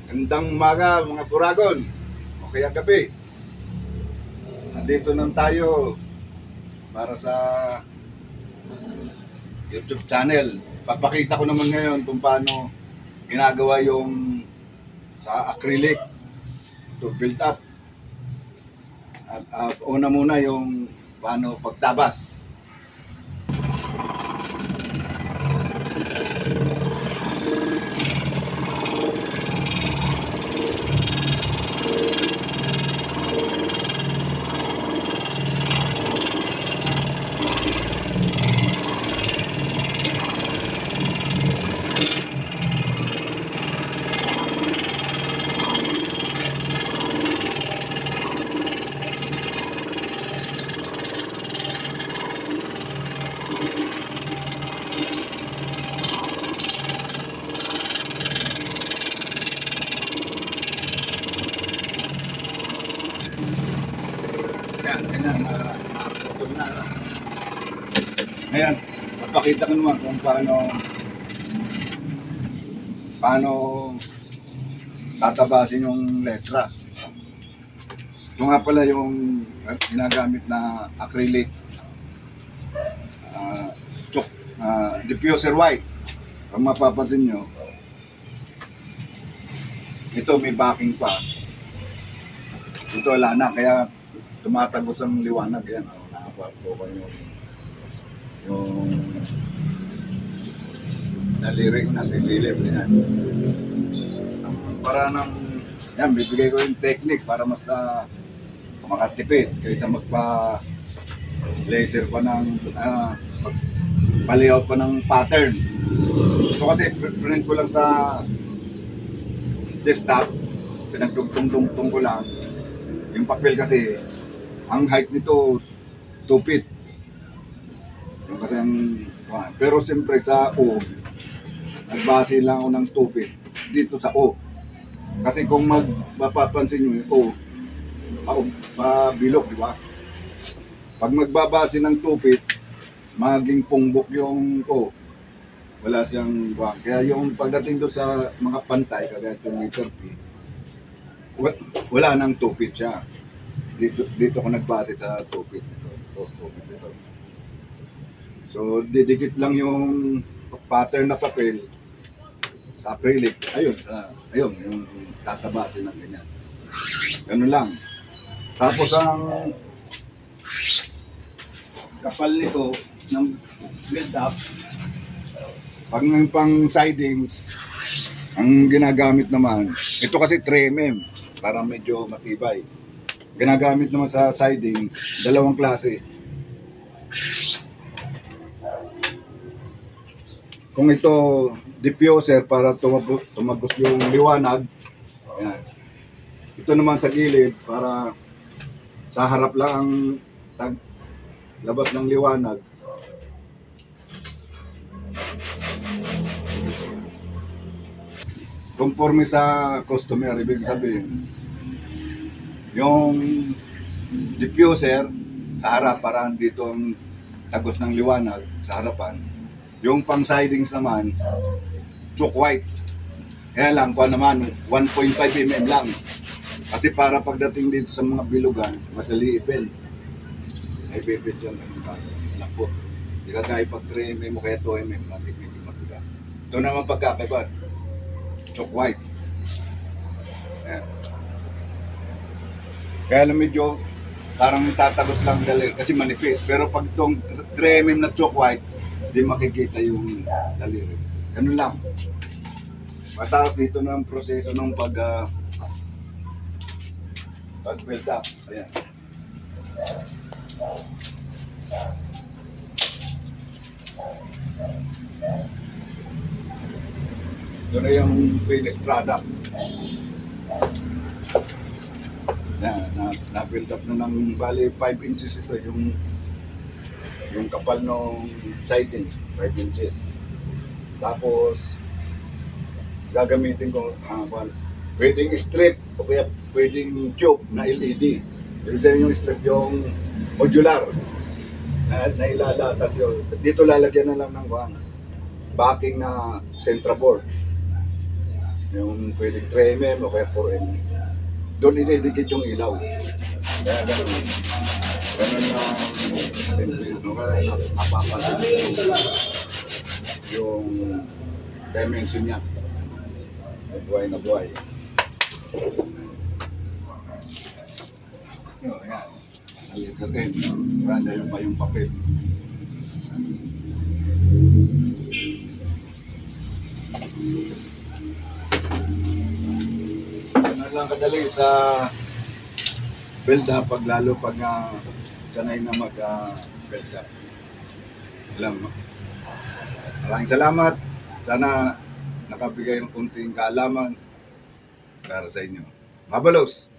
Gandang umaga mga Buragon o kaya gabi. Nandito lang tayo para sa YouTube channel. Papakita ko naman ngayon kung paano ginagawa yung sa acrylic to build up. At una muna yung paano pagtabas. Ganyan, nakaputol na. Ngayon, papakita ko naman kung paano tatabasin yung letra. Ito nga pala yung ginagamit na acrylic diffuser white. Kung mapapansin nyo, ito may backing pa. Ito wala na, kaya tumatagos ang liwanag. Yan, nakapapo yung nalirik na sisilip. Yan. Para yan, bibigay ko yung technique para mas makatipid kaysa magpa-laser pa ng palayout pa ng pattern. Ito kasi print ko lang sa desktop, pinagtugtong-tugtong ko lang yung papel kasi ang height nito 2 feet. Yung kasi pero siyempre sa O, nagbase lang ako ng 2 feet dito sa O. Kasi kung mapapansin nyo yung O, pabilog, di ba? Pag magbabase ng 2 feet, maging pungbok yung O. Wala siyang buwang. Kaya yung pagdating doon sa mga pantay, kagaya yung meter feet, wala nang 2 feet siya. Dito ko nagbase sa 2 feet. So, didikit lang yung pattern na papel sa acrylic. Ayun, yung tatabasin ng ganyan. Ganun lang. Tapos ang kapal nito ng build up, pag pang sidings, ang ginagamit naman, ito kasi 3mm, para medyo matibay. Ginagamit naman sa siding, dalawang klase. Kung ito diffuser para tumagos yung liwanag, yan. Ito naman sa gilid para sa harap lang ang labas ng liwanag. Conforme sa customer, ibig sabihin, yung diffuser sa harap para dito ang tagos ng liwanag sa harapan. Yung pang sidings naman, chalk white. Kaya lang, 1.5mm lang. Kasi para pagdating dito sa mga bilugan, madali ipin. Ay pipit yan, lambot. Hindi ka kaya pag 3mm mo kaya 2mm, hindi matiga. Ito naman pagkakaiba, chalk white. Ayan. Kaya lang medyo parang tatagos lang dali kasi manifest. Pero pag itong 3mm na chalk white, di makikita yung daliri. Ganun lang. Matapos dito na ang proseso ng pag-build up. Ayan. Ito na yung finished product. Na-build up na ng bali 5 inches ito yung kapal ng sidings, 5 inches. Tapos gagamitin ko pwedeng strip o kaya pwedeng tube na LED. Yung yung strip yung modular na ilalatag yun. Dito lalagyan na lang ng backing na centra board. Yung pwedeng 3mm o kaya 4mm. Doon ididikit yung ilaw. Kaya ganun. Ganun na kaya napapalit yung dimension niya. Buhay na buhay. Yun, ayan. Naliter din. Ganda yung pa yung papel. Ganun lang kadali sa build up pag lalo pag sanay na mag build up. Alam mo. Maraming salamat. Sana nakabigay ng kunting kaalaman para sa inyo. Mabalos!